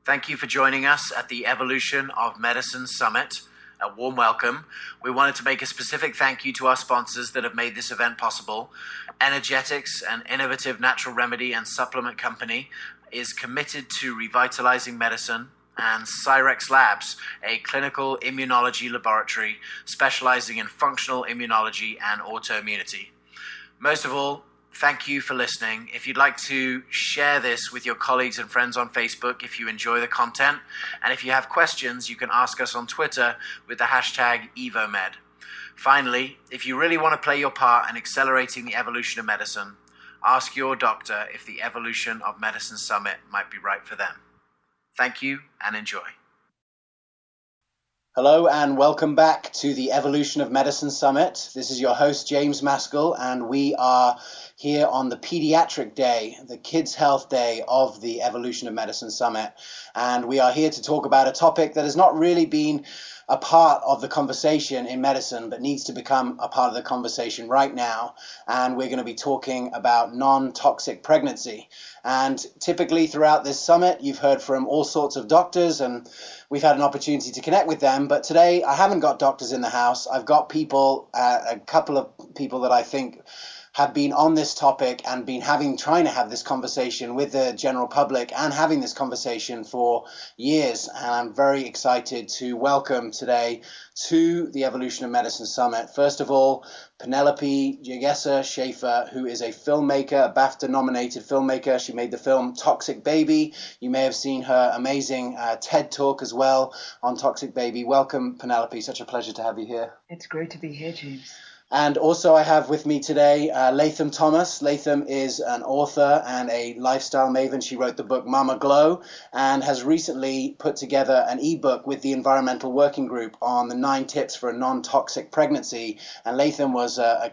Thank you for joining us at the Evolution of Medicine Summit. A warm welcome. We wanted to make a specific thank you to our sponsors that have made this event possible. Energetics, an innovative natural remedy and supplement company, is committed to revitalizing medicine, and Cyrex Labs, a clinical immunology laboratory specializing in functional immunology and autoimmunity. Most of all, thank you for listening. If you'd like to share this with your colleagues and friends on Facebook if you enjoy the content, and if you have questions, you can ask us on Twitter with the hashtag EvoMed. Finally, if you really want to play your part in accelerating the evolution of medicine, ask your doctor if the Evolution of Medicine Summit might be right for them. Thank you and enjoy. Hello and welcome back to the Evolution of Medicine Summit. This is your host, James Maskell, and we are here on the Pediatric Day, the Kids Health Day of the Evolution of Medicine Summit. And we are here to talk about a topic that has not really been a part of the conversation in medicine, but needs to become a part of the conversation right now. And we're going to be talking about non-toxic pregnancy. And typically throughout this summit, you've heard from all sorts of doctors, and we've had an opportunity to connect with them. But today, I haven't got doctors in the house. I've got people, a couple of people that I think have been on this topic and been trying to have this conversation with the general public and having this conversation for years. And I'm very excited to welcome today to the Evolution of Medicine Summit, first of all, Penelope Schaefer, who is a filmmaker, a BAFTA-nominated filmmaker. She made the film Toxic Baby. You may have seen her amazing TED Talk as well on Toxic Baby. Welcome, Penelope. Such a pleasure to have you here. It's great to be here, James. And also I have with me today Latham Thomas. Latham is an author and a lifestyle maven. She wrote the book Mama Glow and has recently put together an ebook with the Environmental Working Group on the 9 tips for a non-toxic pregnancy. And Latham was a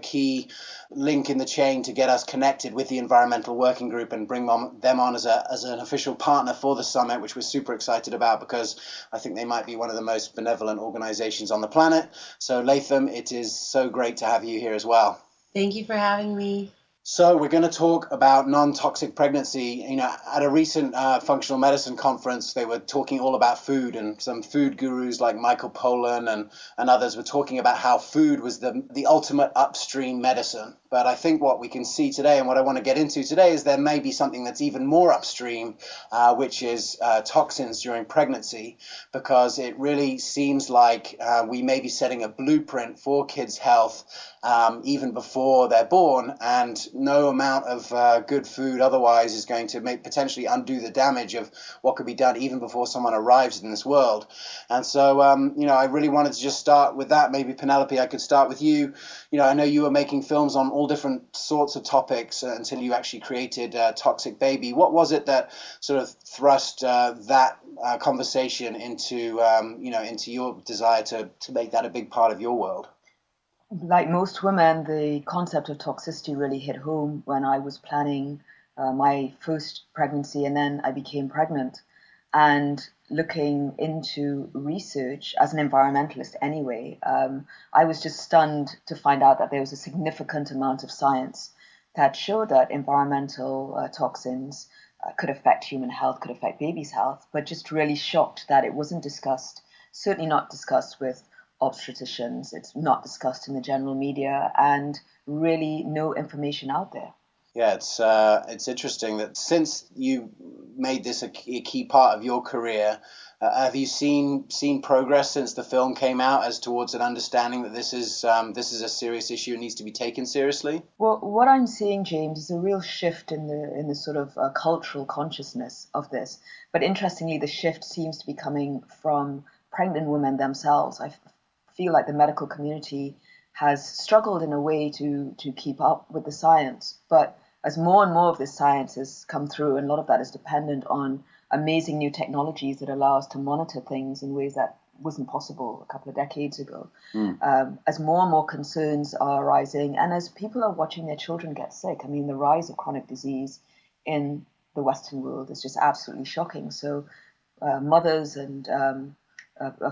key link in the chain to get us connected with the Environmental Working Group and bring them on as an official partner for the summit, which we're super excited about because I think they might be one of the most benevolent organizations on the planet. So Latham, it is so great to have you here as well. Thank you for having me. So we're going to talk about non-toxic pregnancy. You know, at a recent functional medicine conference, they were talking all about food, and some food gurus like Michael Pollan and others were talking about how food was the ultimate upstream medicine. But I think what we can see today, and what I want to get into today, is there may be something that's even more upstream, which is toxins during pregnancy, because it really seems like we may be setting a blueprint for kids' health even before they're born, and no amount of good food otherwise is going to potentially undo the damage of what could be done even before someone arrives in this world. And so, I really wanted to just start with that. Maybe Penelope, I could start with you. You know, I know you were making films on all different sorts of topics until you actually created Toxic Baby. What was it that sort of thrust that conversation into your desire to make that a big part of your world? Like most women, the concept of toxicity really hit home when I was planning my first pregnancy, and then I became pregnant. And looking into research as an environmentalist anyway, I was just stunned to find out that there was a significant amount of science that showed that environmental toxins could affect human health, could affect babies' health, but just really shocked that it wasn't discussed, certainly not discussed with obstetricians. It's not discussed in the general media, and really no information out there. Yeah, it's interesting that since you made this a key part of your career, have you seen progress since the film came out as towards an understanding that this is a serious issue and needs to be taken seriously? Well, what I'm seeing, James, is a real shift in the sort of cultural consciousness of this. But interestingly, the shift seems to be coming from pregnant women themselves. I feel like the medical community has struggled in a way to keep up with the science. But as more and more of this science has come through, and a lot of that is dependent on amazing new technologies that allow us to monitor things in ways that wasn't possible a couple of decades ago. As more and more concerns are arising, and as people are watching their children get sick, I mean, the rise of chronic disease in the Western world is just absolutely shocking. So mothers and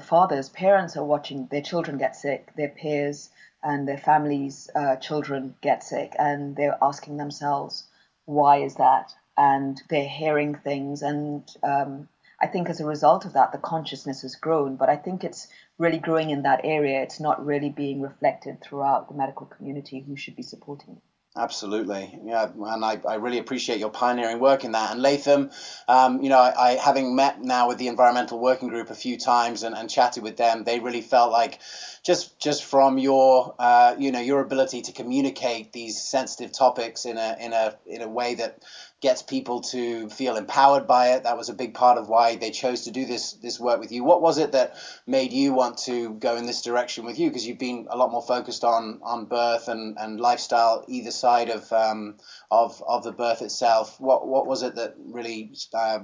fathers, parents are watching their children get sick, their peers and their families' children get sick, and they're asking themselves, why is that? and they're hearing things. And I think as a result of that, the consciousness has grown. But I think it's really growing in that area. It's not really being reflected throughout the medical community who should be supporting it. Absolutely, yeah, and I really appreciate your pioneering work in that. And Latham, I having met now with the environmental working group a few times and chatted with them, they really felt like just from your your ability to communicate these sensitive topics in a way that gets people to feel empowered by it. That was a big part of why they chose to do this work with you. What was it that made you want to go in this direction with you? Because you've been a lot more focused on birth and lifestyle either side of the birth itself. What was it that really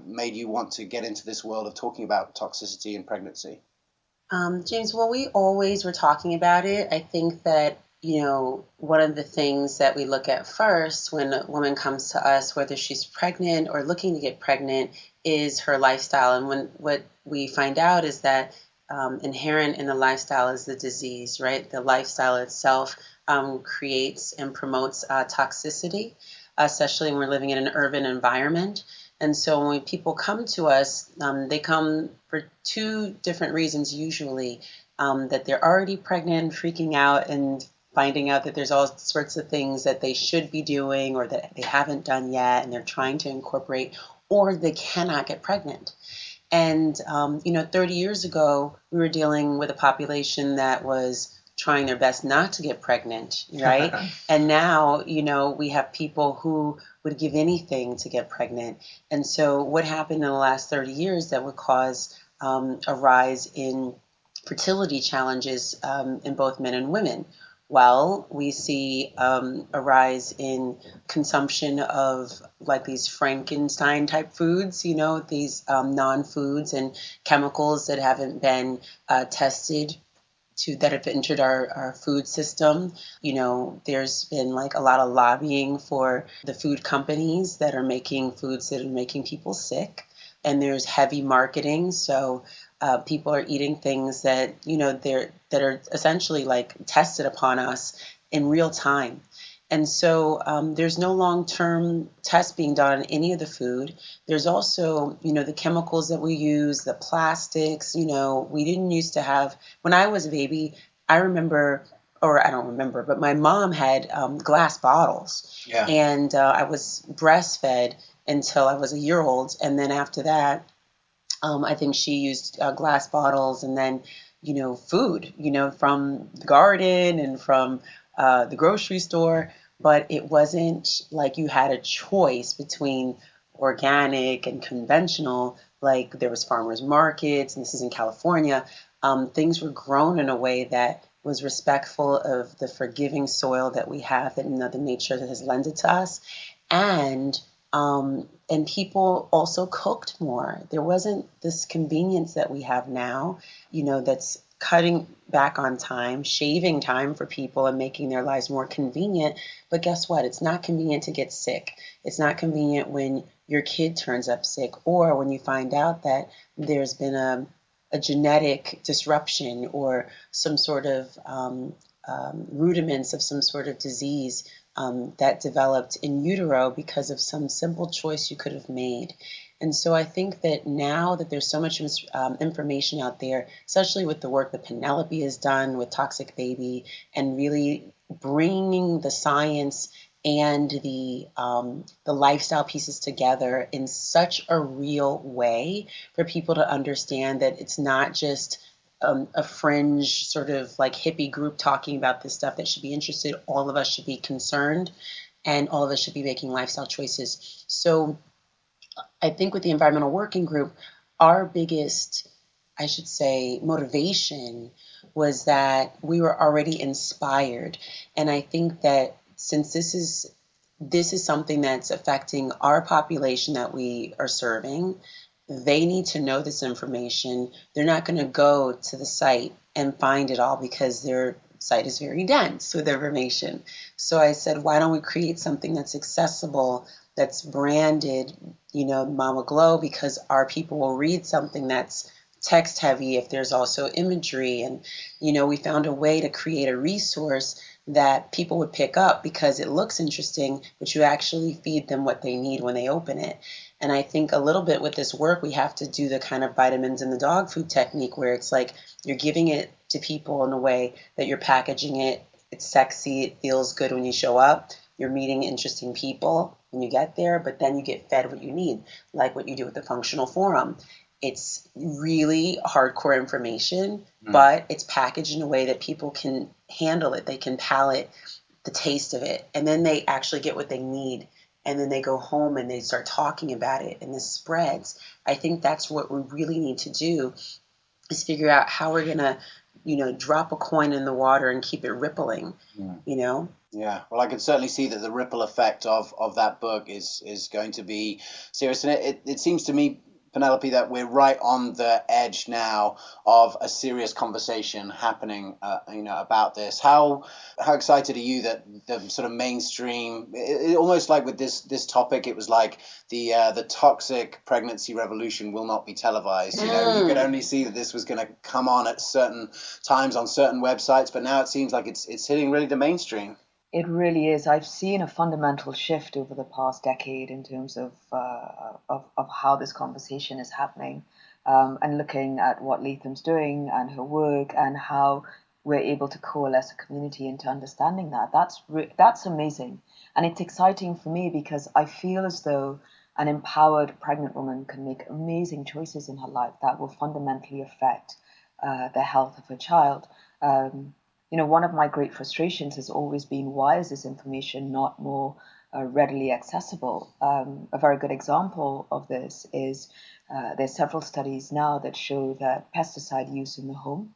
made you want to get into this world of talking about toxicity in pregnancy? James, well, we always were talking about it. I think that, one of the things that we look at first when a woman comes to us, whether she's pregnant or looking to get pregnant, is her lifestyle. And what we find out is that inherent in the lifestyle is the disease, right? The lifestyle itself creates and promotes toxicity, especially when we're living in an urban environment. And so when people come to us, they come for two different reasons usually, that they're already pregnant, freaking out and finding out that there's all sorts of things that they should be doing or that they haven't done yet and they're trying to incorporate, or they cannot get pregnant. And, 30 years ago, we were dealing with a population that was trying their best not to get pregnant, right? And now, we have people who would give anything to get pregnant. And so what happened in the last 30 years that would cause a rise in fertility challenges in both men and women? Well, we see a rise in consumption of like these Frankenstein type foods, these non-foods and chemicals that haven't been tested that have entered our food system. There's been like a lot of lobbying for the food companies that are making foods that are making people sick. And there's heavy marketing. So people are eating things that, that are essentially like tested upon us in real time. And so there's no long-term test being done on any of the food. There's also, the chemicals that we use, the plastics, we didn't used to have, when I was a baby, I remember, or I don't remember, but my mom had glass bottles. Yeah. And I was breastfed until I was a year old. And then after that, I think she used glass bottles and then, food, from the garden and from the grocery store. But it wasn't like you had a choice between organic and conventional. Like there was farmers markets, and this is in California. Things were grown in a way that was respectful of the forgiving soil that we have, that the nature that has lended to us. And people also cooked more. There wasn't this convenience that we have now, that's cutting back on time, shaving time for people and making their lives more convenient. But guess what? It's not convenient to get sick. It's not convenient when your kid turns up sick or when you find out that there's been a genetic disruption or some sort of rudiments of some sort of disease that developed in utero because of some simple choice you could have made. And so I think that now that there's so much information out there, especially with the work that Penelope has done with Toxic Baby and really bringing the science and the lifestyle pieces together in such a real way for people to understand that it's not just a fringe sort of like hippie group talking about this stuff that should be interested. All of us should be concerned and all of us should be making lifestyle choices. So I think with the environmental working group, our biggest, I should say, motivation was that we were already inspired. And I think that since this is something that's affecting our population that we are serving, they need to know this information. They're not going to go to the site and find it all because their site is very dense with information. So I said, why don't we create something that's accessible, that's branded, Mama Glow, because our people will read something that's text heavy if there's also imagery. And, we found a way to create a resource that people would pick up because it looks interesting, but you actually feed them what they need when they open it. And I think a little bit with this work, we have to do the kind of vitamins in the dog food technique where it's like you're giving it to people in a way that you're packaging it. It's sexy. It feels good when you show up. You're meeting interesting people when you get there, but then you get fed what you need, like what you do with the functional forum. It's really hardcore information, but it's packaged in a way that people can handle it. They can palate the taste of it, and then they actually get what they need. And then they go home and they start talking about it, and this spreads. I think that's what we really need to do, is figure out how we're going to, drop a coin in the water and keep it rippling, Yeah, well, I can certainly see that the ripple effect of that book is going to be serious. And it seems to me, Penelope, that we're right on the edge now of a serious conversation happening, about this. How excited are you that the sort of mainstream, almost like with this topic, it was like the toxic pregnancy revolution will not be televised. You could only see that this was going to come on at certain times on certain websites, but now it seems like it's hitting really the mainstream. It really is. I've seen a fundamental shift over the past decade in terms of how this conversation is happening, and looking at what Latham's doing and her work and how we're able to coalesce a community into understanding that. That's amazing, and it's exciting for me because I feel as though an empowered pregnant woman can make amazing choices in her life that will fundamentally affect the health of her child. One of my great frustrations has always been, why is this information not more readily accessible? A very good example of this is there's several studies now that show that pesticide use in the home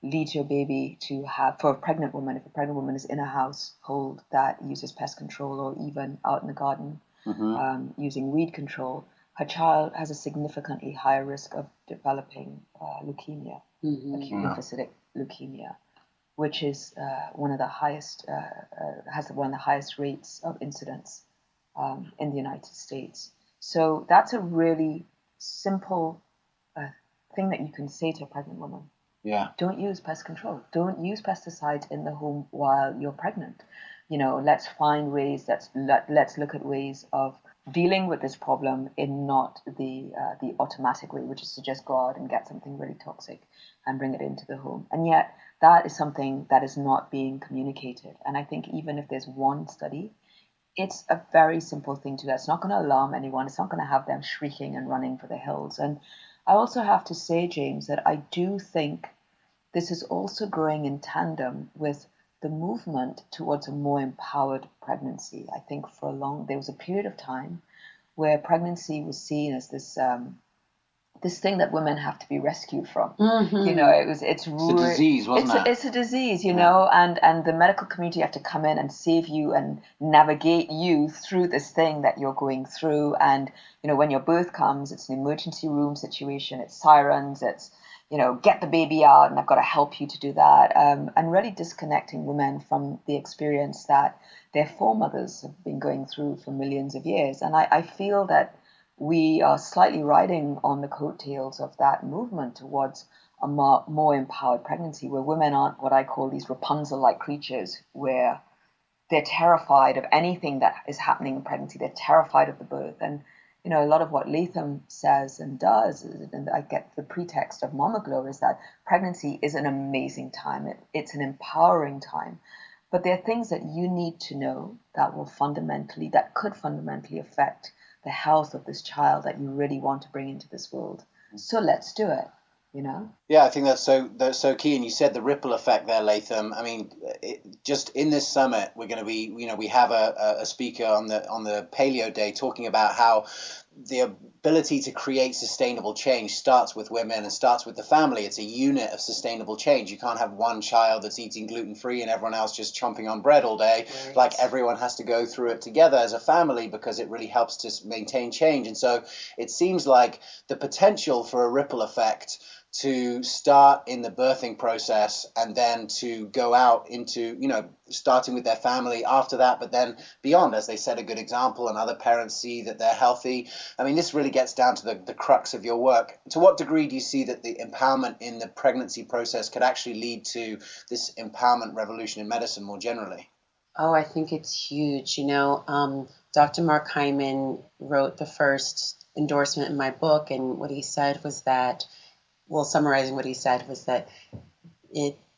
leads your baby to have, for a pregnant woman, if a pregnant woman is in a household that uses pest control or even out in the garden using weed control, her child has a significantly higher risk of developing leukemia, acute lymphocytic leukemia, which is one of the highest rates of incidence in the United States. So that's a really simple thing that you can say to a pregnant woman. Yeah. Don't use pest control. Don't use pesticides in the home while you're pregnant. Let's find ways. Let's look at ways of dealing with this problem in not the automatic way, which is to just go out and get something really toxic and bring it into the home. And yet that is something that is not being communicated. And I think even if there's one study, it's a very simple thing to do. It's not going to alarm anyone. It's not going to have them shrieking and running for the hills. And I also have to say, James, that I do think this is also growing in tandem with the movement towards a more empowered pregnancy. I think there was a period of time where pregnancy was seen as this thing that women have to be rescued from. It's a disease, wasn't it? It's a disease, and the medical community have to come in and save you and navigate you through this thing that you're going through. And when your birth comes, it's an emergency room situation. It's sirens. It's get the baby out, and I've got to help you to do that. And really disconnecting women from the experience that their foremothers have been going through for millions of years. And I feel that we are slightly riding on the coattails of that movement towards a more empowered pregnancy, where women aren't what I call these Rapunzel-like creatures, where they're terrified of anything that is happening in pregnancy. They're terrified of the birth. And a lot of what Latham says and does, and I get the pretext of Mama Glow, is that pregnancy is an amazing time. It's an empowering time. But there are things that you need to know that could fundamentally affect the health of this child that you really want to bring into this world. So let's do it. Yeah, I think that's so key. And you said the ripple effect there, Latham. I mean, just in this summit, we're going to be, we have a speaker on the Paleo Day talking about how the ability to create sustainable change starts with women and starts with the family. It's a unit of sustainable change. You can't have one child that's eating gluten-free and everyone else just chomping on bread all day. Right. Like, everyone has to go through it together as a family because it really helps to maintain change. And so it seems like the potential for a ripple effect to start in the birthing process and then to go out into, starting with their family after that, but then beyond, as they set a good example and other parents see that they're healthy. I mean, this really gets down to the crux of your work. To what degree do you see that the empowerment in the pregnancy process could actually lead to this empowerment revolution in medicine more generally? Oh, I think it's huge. Dr. Mark Hyman wrote the first endorsement in my book, and what he said was that, summarizing what he said was that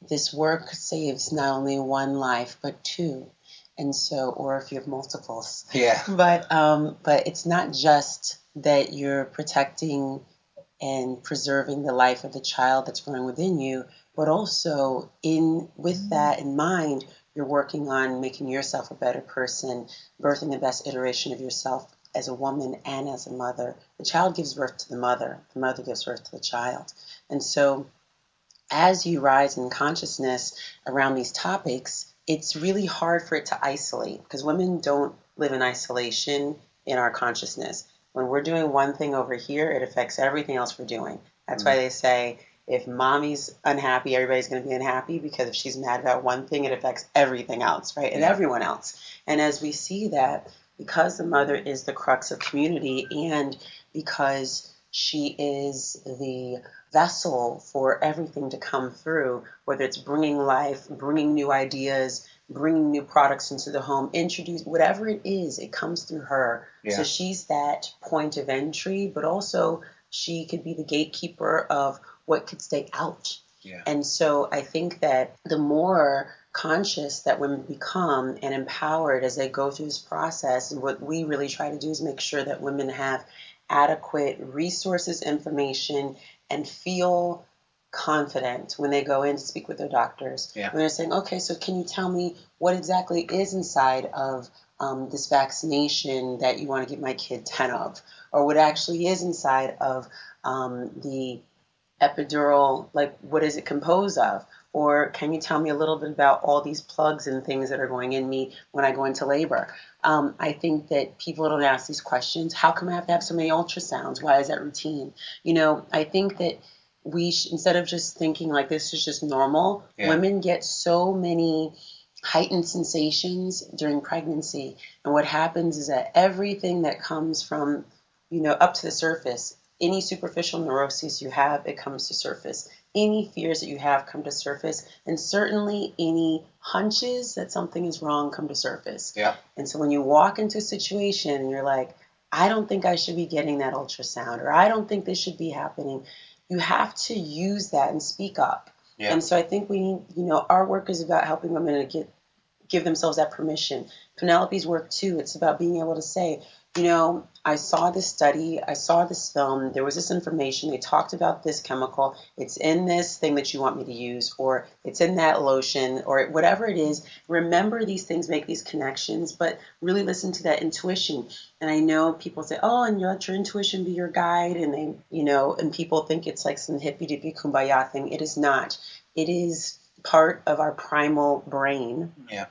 this work saves not only one life but two, and so, or if you have multiples. Yeah. But it's not just that you're protecting and preserving the life of the child that's growing within you, but also with that in mind, you're working on making yourself a better person, birthing the best iteration of yourself as a woman and as a mother. The child gives birth to the mother gives birth to the child. And so as you rise in consciousness around these topics, it's really hard for it to isolate, because women don't live in isolation in our consciousness. When we're doing one thing over here, it affects everything else we're doing. That's why they say, if mommy's unhappy, everybody's going to be unhappy, because if she's mad about one thing, it affects everything else, right? And everyone else. And as we see that, because the mother is the crux of community, and because she is the vessel for everything to come through, whether it's bringing life, bringing new ideas, bringing new products into the home, introduce whatever it is, it comes through her. Yeah. So she's that point of entry, but also she could be the gatekeeper of what could stay out. Yeah. And so I think that the more conscious that women become and empowered as they go through this process, and what we really try to do is make sure that women have adequate resources, information, and feel confident when they go in to speak with their doctors. Yeah. When they're saying, okay, so can you tell me what exactly is inside of this vaccination that you want to give my kid 10 of? Or what actually is inside of the epidural, like what is it composed of? Or can you tell me a little bit about all these plugs and things that are going in me when I go into labor? I think that people don't ask these questions. How come I have to have so many ultrasounds? Why is that routine? I think that we instead of just thinking like this is just normal, women get so many heightened sensations during pregnancy. And what happens is that everything that comes from, up to the surface, any superficial neuroses you have, it comes to surface. Any fears that you have come to surface. And certainly any hunches that something is wrong come to surface. Yeah. And so when you walk into a situation and you're like, I don't think I should be getting that ultrasound, or I don't think this should be happening, you have to use that and speak up. Yeah. And so I think we need, our work is about helping women to give themselves that permission. Penelope's work too, it's about being able to say, I saw this study, I saw this film, there was this information, they talked about this chemical, it's in this thing that you want me to use, or it's in that lotion, or whatever it is. Remember these things, make these connections, but really listen to that intuition. And I know people say, oh, and you let your intuition be your guide, and they, and people think it's like some hippy-dippy kumbaya thing. It is not. It is part of our primal brain. Yeah.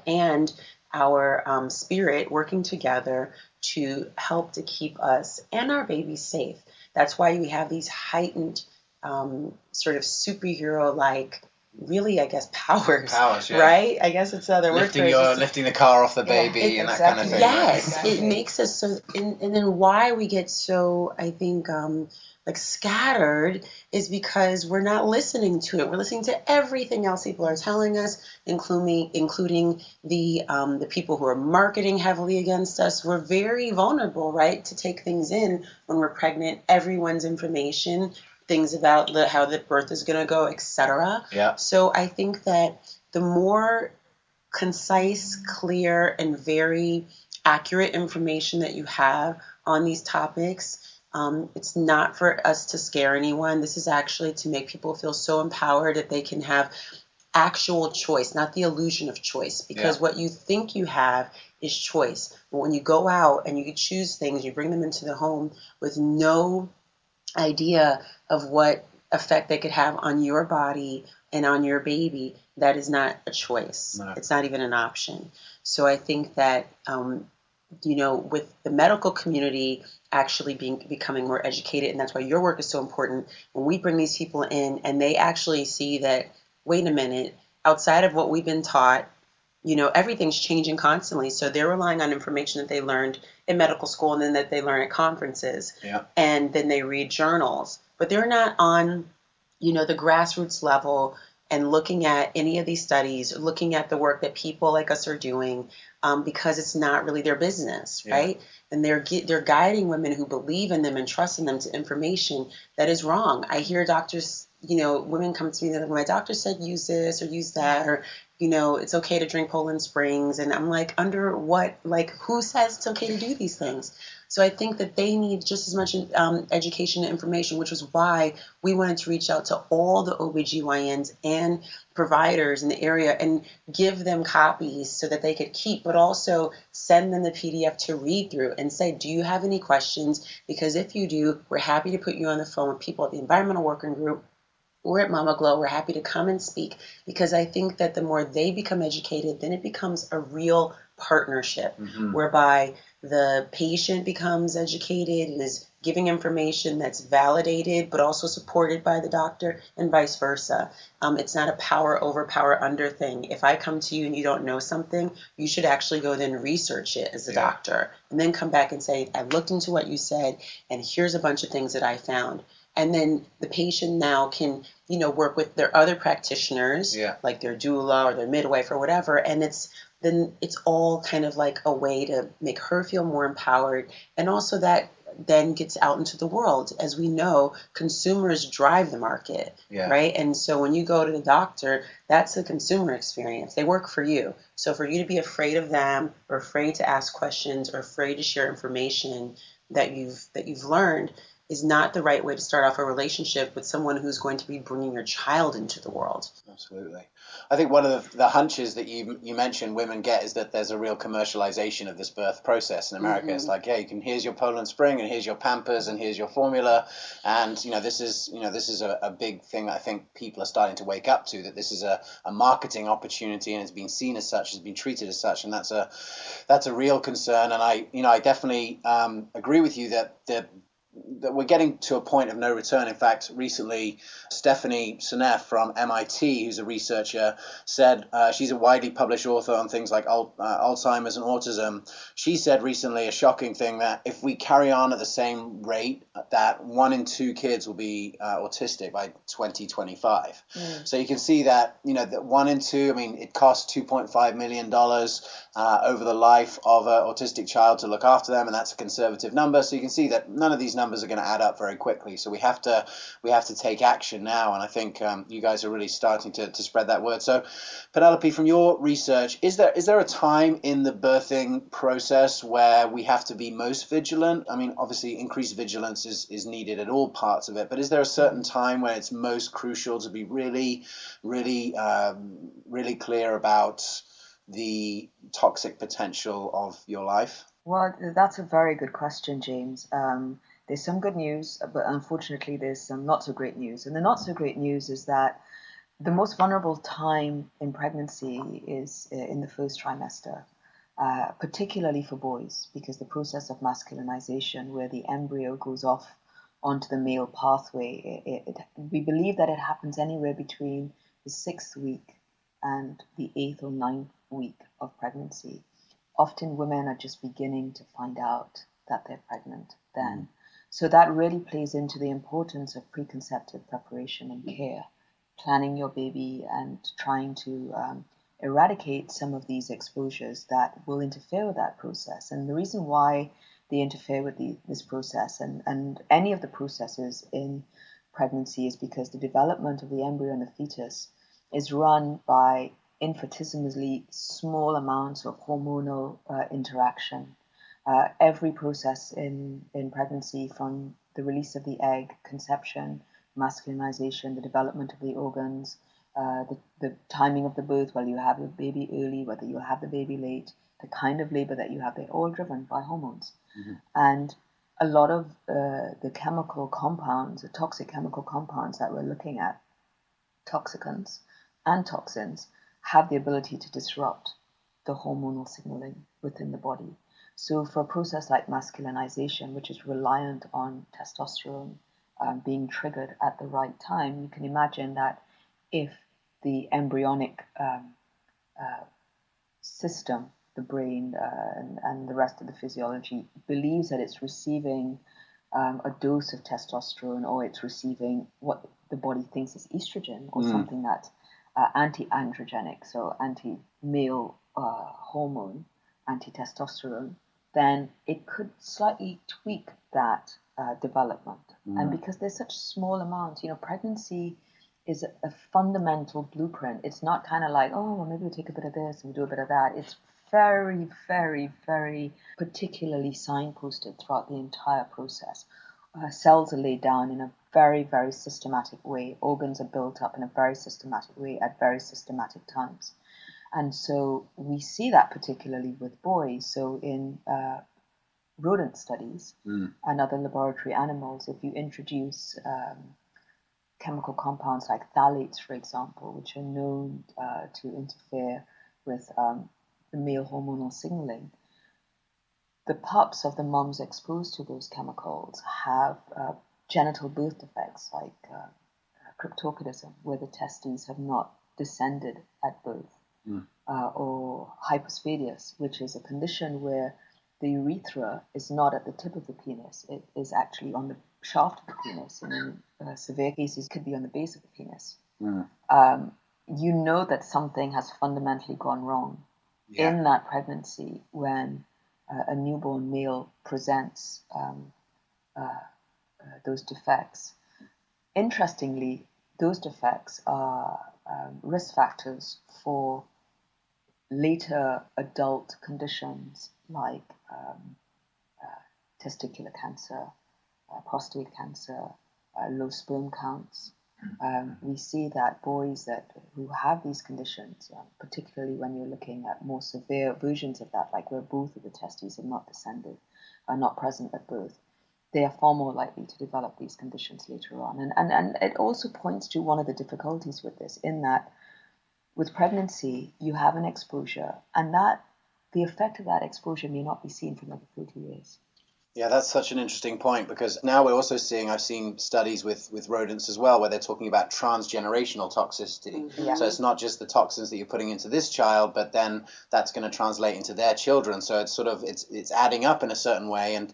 And our spirit working together to help to keep us and our babies safe. That's why we have these heightened sort of superhero-like, really, I guess, powers, yeah. Right? I guess it's another word for it. Lifting the car off the baby and that kind of thing. Yes, exactly. It makes us so, and then why we get so, I think, scattered is because we're not listening to it. We're listening to everything else people are telling us, including the people who are marketing heavily against us. We're very vulnerable, right, to take things in when we're pregnant. Everyone's information, things about how the birth is going to go, etc. Yeah. So I think that the more concise, clear, and very accurate information that you have on these topics, it's not for us to scare anyone. This is actually to make people feel so empowered that they can have actual choice, not the illusion of choice. Because what you think you have is choice. But when you go out and you choose things, you bring them into the home with no idea of what effect they could have on your body and on your baby, that is not a choice. No. It's not even an option. So I think that with the medical community actually becoming more educated, and that's why your work is so important. When we bring these people in and they actually see that, wait a minute, outside of what we've been taught, everything's changing constantly. So they're relying on information that they learned in medical school and then that they learn at conferences. Yeah. And then they read journals. But they're not on, the grassroots level and looking at any of these studies, looking at the work that people like us are doing, because it's not really their business, right? And they're guiding women who believe in them and trust in them to information that is wrong. I hear doctors, women come to me and my doctor said use this or use that, or it's okay to drink Poland Springs. And I'm like, under what, who says it's okay to do these things? So I think that they need just as much education and information, which was why we wanted to reach out to all the OBGYNs and providers in the area and give them copies so that they could keep, but also send them the PDF to read through and say, do you have any questions? Because if you do, we're happy to put you on the phone with people at the Environmental Working Group. We're at Mama Glow. We're happy to come and speak, because I think that the more they become educated, then it becomes a real partnership whereby the patient becomes educated and is giving information that's validated but also supported by the doctor, and vice versa. It's not a power over, power under thing. If I come to you and you don't know something, you should actually go then research it as a doctor and then come back and say, I looked into what you said and here's a bunch of things that I found. And then the patient now can, work with their other practitioners, like their doula or their midwife or whatever. And it's all kind of like a way to make her feel more empowered. And also that then gets out into the world. As we know, consumers drive the market, right? And so when you go to the doctor, that's the consumer experience. They work for you. So for you to be afraid of them or afraid to ask questions or afraid to share information that you've learned is not the right way to start off a relationship with someone who's going to be bringing your child into the world. Absolutely. I think one of the hunches that you mentioned women get is that there's a real commercialization of this birth process in America. It's like, here's your Poland Spring and here's your Pampers and here's your formula. And, this is a big thing that I think people are starting to wake up to, that this is a marketing opportunity and it's been seen as such, has been treated as such. And that's a real concern. And I definitely agree with you that we're getting to a point of no return. In fact, recently, Stephanie Seneff from MIT, who's a researcher, said she's a widely published author on things like Alzheimer's and autism. She said recently a shocking thing, that if we carry on at the same rate, that 1 in 2 kids will be autistic by 2025. So you can see that, that 1 in 2, it costs $2.5 million over the life of an autistic child to look after them, and that's a conservative number. So you can see that none of these numbers are going to add up very quickly. So we have to take action now, and I think you guys are really starting to spread that word. So Penelope, from your research, is there a time in the birthing process where we have to be most vigilant? Obviously increased vigilance is needed at all parts of it, but is there a certain time when it's most crucial to be really, really, really clear about the toxic potential of your life? Well, that's a very good question, James. There's some good news, but unfortunately there's some not so great news. And the not so great news is that the most vulnerable time in pregnancy is in the first trimester, particularly for boys, because the process of masculinization, where the embryo goes off onto the male pathway, we believe that it happens anywhere between the 6th week and the 8th or 9th week of pregnancy. Often women are just beginning to find out that they're pregnant then. So that really plays into the importance of preconceptive preparation and care, planning your baby and trying to eradicate some of these exposures that will interfere with that process. And the reason why they interfere with this process and any of the processes in pregnancy is because the development of the embryo and the fetus is run by infinitesimally small amounts of hormonal interaction. Every process in pregnancy, from the release of the egg, conception, masculinization, the development of the organs, the timing of the birth, whether you have the baby early, whether you have the baby late, the kind of labor that you have, they're all driven by hormones. And a lot of the chemical compounds, the toxic chemical compounds that we're looking at, toxicants and toxins, have the ability to disrupt the hormonal signaling within the body. So for a process like masculinization, which is reliant on testosterone being triggered at the right time, you can imagine that if the embryonic system, the brain and the rest of the physiology, believes that it's receiving a dose of testosterone, or it's receiving what the body thinks is estrogen, or something that's anti-androgenic, so anti-male hormone, anti-testosterone, then it could slightly tweak that development. And because there's such small amounts, pregnancy is a fundamental blueprint. It's not kind of like, oh, well, maybe we'll take a bit of this and we'll do a bit of that. It's very, very, very particularly signposted throughout the entire process. Cells are laid down in a very, very systematic way. Organs are built up in a very systematic way at very systematic times. And so we see that particularly with boys. So in rodent studies and other laboratory animals, if you introduce chemical compounds like phthalates, for example, which are known to interfere with the male hormonal signaling, the pups of the mums exposed to those chemicals have genital birth defects like cryptorchidism, where the testes have not descended at birth, or hypospadias, which is a condition where the urethra is not at the tip of the penis. It is actually on the shaft of the penis, and in severe cases, it could be on the base of the penis. You know that something has fundamentally gone wrong in that pregnancy when a newborn male presents those defects. Interestingly, those defects are risk factors for later adult conditions like testicular cancer, prostate cancer, low sperm counts. We see that boys who have these conditions, particularly when you're looking at more severe versions of that, like where both of the testes have not descended, are not present at birth, they are far more likely to develop these conditions later on. And it also points to one of the difficulties with this, in that with pregnancy, you have an exposure, and that the effect of that exposure may not be seen for another 30 years. Yeah, that's such an interesting point, because now we're also seeing, I've seen studies with rodents as well, where they're talking about transgenerational toxicity. So it's not just the toxins that you're putting into this child, but then that's going to translate into their children. So it's sort of, it's adding up in a certain way. And,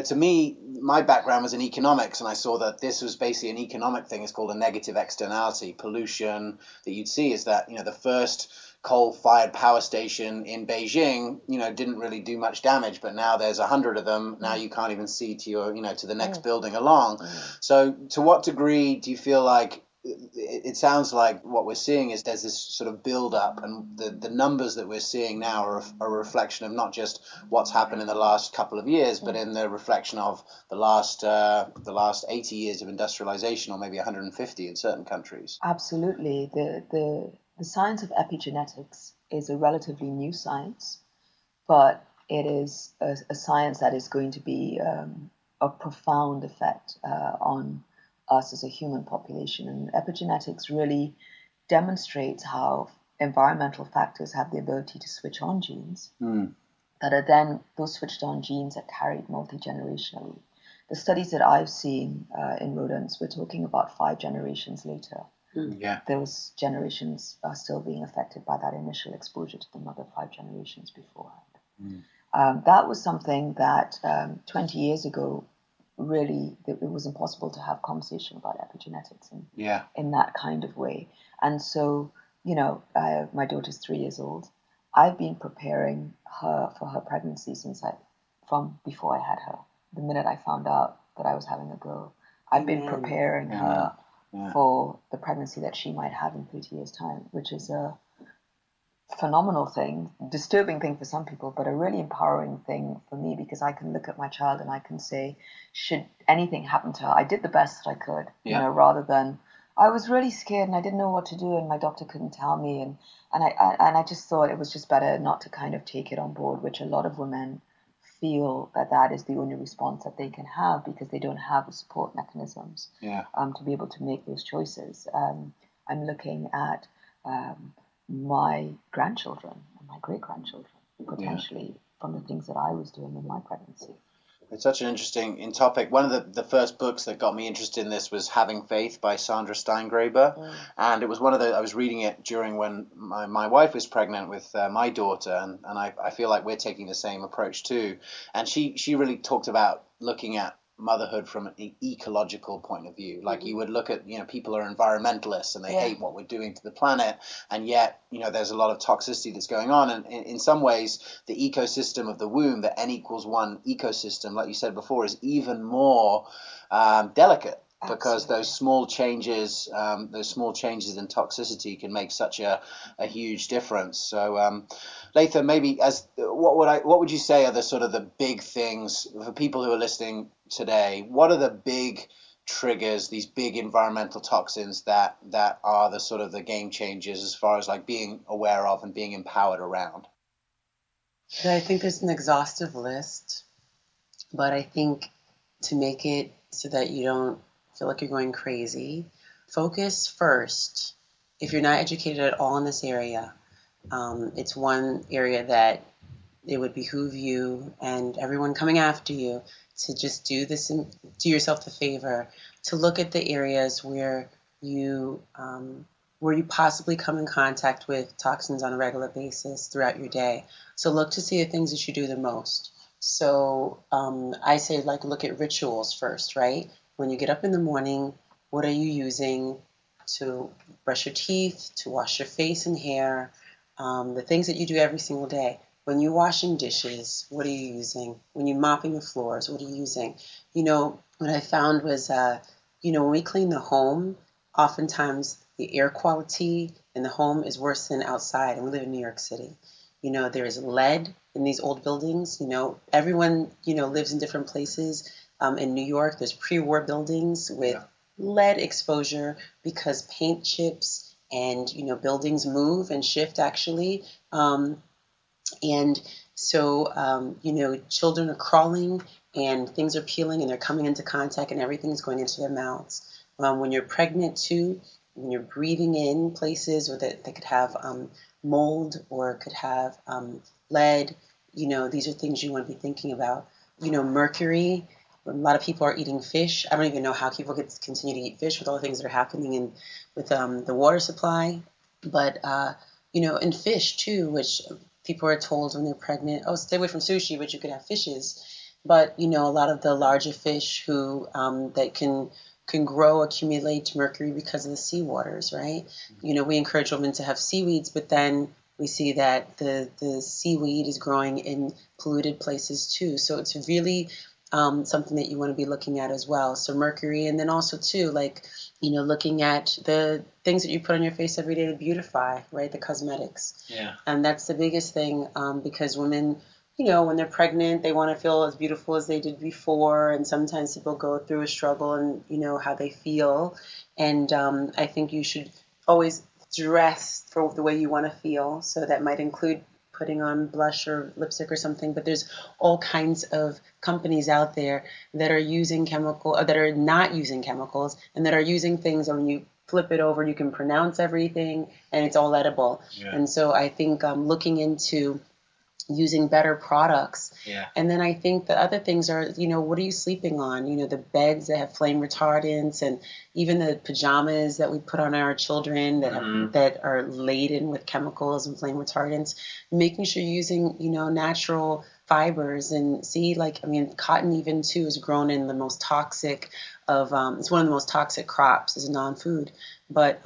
to me, my background was in economics, and I saw that this was basically an economic thing. It's called a negative externality. Pollution that you'd see is that, the first coal-fired power station in Beijing, didn't really do much damage, but now there's 100 of them. Now you can't even see to your, to the next building along. So to what degree do you feel like, it sounds like what we're seeing is there's this sort of build-up, and the numbers that we're seeing now are a reflection of not just what's happened in the last couple of years, but in the reflection of the last 80 years of industrialization, or maybe 150 in certain countries? Absolutely. The science of epigenetics is a relatively new science, but it is a science that is going to be a profound effect on us as a human population. And epigenetics really demonstrates how environmental factors have the ability to switch on genes that are then, those switched on genes are carried multi-generationally. The studies that I've seen in rodents, we're talking about 5 generations later. Those generations are still being affected by that initial exposure to the mother 5 generations beforehand. That was something that 20 years ago, really, it was impossible to have conversation about epigenetics in that kind of way. And so, my daughter's 3 years old. I've been preparing her for her pregnancy from before I had her. The minute I found out that I was having a girl, I've been preparing her for the pregnancy that she might have in 30 years' time, which is a phenomenal thing, disturbing thing for some people, but a really empowering thing for me, because I can look at my child and I can say, should anything happen to her, I did the best that I could, rather than I was really scared and I didn't know what to do and my doctor couldn't tell me, and I just thought it was just better not to kind of take it on board, which a lot of women feel that is the only response that they can have, because they don't have the support mechanisms to be able to make those choices. I'm looking at my grandchildren and my great-grandchildren potentially from the things that I was doing in my pregnancy. It's such an interesting topic. One of the first books that got me interested in this was Having Faith by Sandra Steingraber. And it was one of the, I was reading it during when my wife was pregnant with my daughter, and I feel like we're taking the same approach too. And she really talked about looking at motherhood from an ecological point of view. Like you would look at, people are environmentalists and they hate what we're doing to the planet, and yet, there's a lot of toxicity that's going on. And in some ways, the ecosystem of the womb, the N=1 ecosystem, like you said before, is even more delicate. Because those small changes in toxicity can make such a huge difference. So, Latham, maybe what would you say are the sort of the big things for people who are listening today? What are the big triggers, these big environmental toxins that are the sort of the game changers as far as like being aware of and being empowered around? I think there's an exhaustive list, but I think to make it so that you don't feel like you're going crazy, focus first. If you're not educated at all in this area, it's one area that it would behoove you and everyone coming after you to just do this and do yourself the favor to look at the areas where you possibly come in contact with toxins on a regular basis throughout your day. So look to see the things that you do the most. So I say look at rituals first, right? When you get up in the morning, what are you using to brush your teeth, to wash your face and hair, the things that you do every single day. When you're washing dishes, what are you using? When you're mopping the floors, what are you using? What I found was, when we clean the home, oftentimes the air quality in the home is worse than outside, and we live in New York City. There is lead in these old buildings. Everyone, lives in different places. In New York, there's pre-war buildings with lead exposure because paint chips and, buildings move and shift actually. And so, children are crawling and things are peeling and they're coming into contact and everything's going into their mouths. When you're pregnant too, when you're breathing in places or that could have mold or could have lead, these are things you want to be thinking about. Mercury. A lot of people are eating fish. I don't even know how people could continue to eat fish with all the things that are happening with the water supply. But, and fish too, which people are told when they're pregnant, stay away from sushi, but you could have fishes. But, a lot of the larger fish who that can grow, accumulate mercury because of the seawaters, right? We encourage women to have seaweeds, but then we see that the seaweed is growing in polluted places too. So it's really something that you want to be looking at as well. So mercury, and then also too, looking at the things that you put on your face every day to beautify, right? The cosmetics. Yeah. And that's the biggest thing because women, when they're pregnant, they want to feel as beautiful as they did before. And sometimes people go through a struggle and, how they feel. And I think you should always dress for the way you want to feel. So that might include putting on blush or lipstick or something, but there's all kinds of companies out there that are using that are not using chemicals, and that are using things that when you flip it over, you can pronounce everything, and it's all edible. Yeah. And so I think looking into using better products. Yeah. And then I think the other things are, what are you sleeping on? The beds that have flame retardants, and even the pajamas that we put on our children that are laden with chemicals and flame retardants, making sure you're using, natural fibers. And cotton even too is grown in the most toxic of, it's one of the most toxic crops as a non-food, but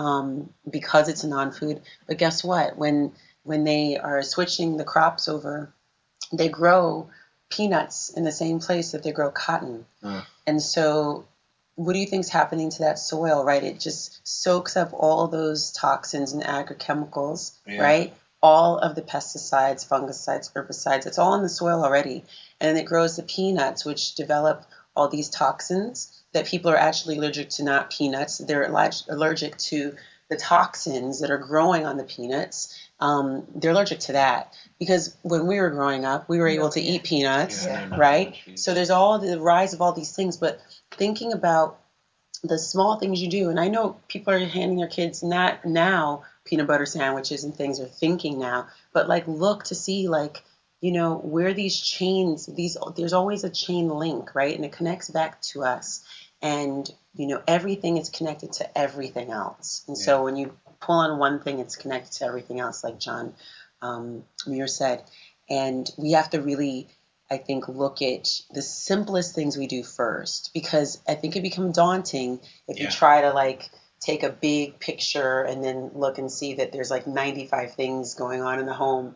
because it's a non-food, but guess what? When they are switching the crops over, they grow peanuts in the same place that they grow cotton. And so what do you think is happening to that soil, right? It just soaks up all those toxins and agrochemicals, right? All of the pesticides, fungicides, herbicides, it's all in the soil already. And then it grows the peanuts, which develop all these toxins that people are actually allergic to, not peanuts. They're allergic to the toxins that are growing on the peanuts. They're allergic to that because when we were growing up, we were able to eat peanuts, right? So there's all the rise of all these things, but thinking about the small things you do, and I know people are handing their kids not now peanut butter sandwiches and things, are thinking now, but look to see where these chains, there's always a chain link, right? And it connects back to us. And, everything is connected to everything else. And so when you pull on one thing, it's connected to everything else, like John Muir said. And we have to really, I think, look at the simplest things we do first, because I think it becomes daunting if you try to take a big picture and then look and see that there's 95 things going on in the home.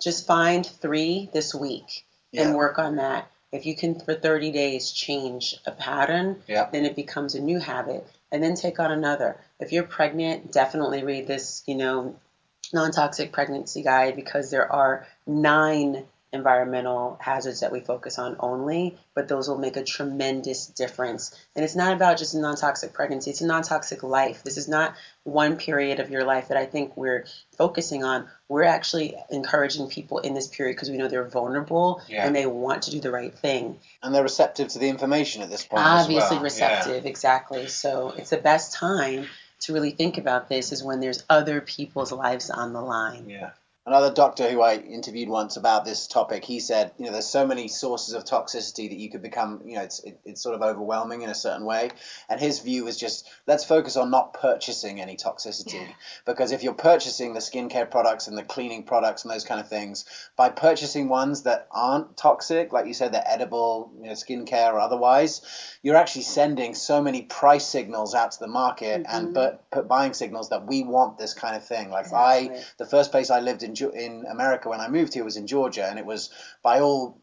Just find 3 this week and work on that. If you can, for 30 days, change a pattern, then it becomes a new habit. And then take on another. If you're pregnant, definitely read this, non-toxic pregnancy guide, because there are 9 environmental hazards that we focus on only, but those will make a tremendous difference. And it's not about just a non-toxic pregnancy, it's a non-toxic life. This is not one period of your life that I think we're focusing on. We're actually encouraging people in this period because we know they're vulnerable and they want to do the right thing. And they're receptive to the information at this point. Obviously receptive, exactly. So it's the best time to really think about this is when there's other people's lives on the line. Yeah. Another doctor who I interviewed once about this topic, he said, there's so many sources of toxicity that you could become, it's sort of overwhelming in a certain way. And his view was just, let's focus on not purchasing any toxicity. Because if you're purchasing the skincare products and the cleaning products and those kind of things, by purchasing ones that aren't toxic, like you said, they're edible, skincare or otherwise, you're actually sending so many price signals out to the market and buying signals that we want this kind of thing. The first place I lived in America when I moved here was in Georgia, and it was by all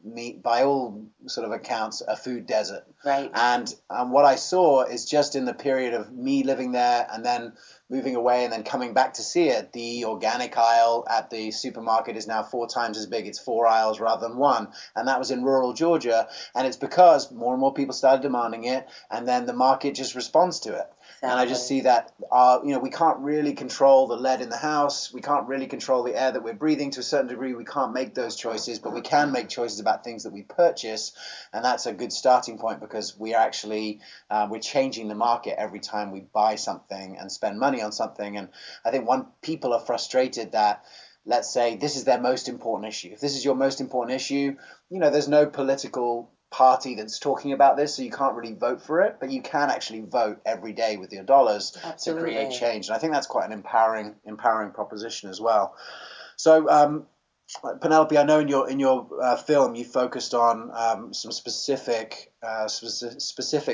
sort of accounts a food desert. Right. And what I saw is just in the period of me living there and then moving away and then coming back to see it, the organic aisle at the supermarket is now 4 times as big. It's 4 aisles rather than 1. And that was in rural Georgia. And it's because more and more people started demanding it, and then the market just responds to it. And I just see that, we can't really control the lead in the house. We can't really control the air that we're breathing to a certain degree. We can't make those choices, but we can make choices about things that we purchase. And that's a good starting point, because we are actually, we're changing the market every time we buy something and spend money on something. And I think people are frustrated that, let's say, this is their most important issue. If this is your most important issue, there's no political party that's talking about this, so you can't really vote for it, but you can actually vote every day with your dollars to create change. And I think that's quite an empowering proposition as well. So Penelope, I know in your film you focused on some specific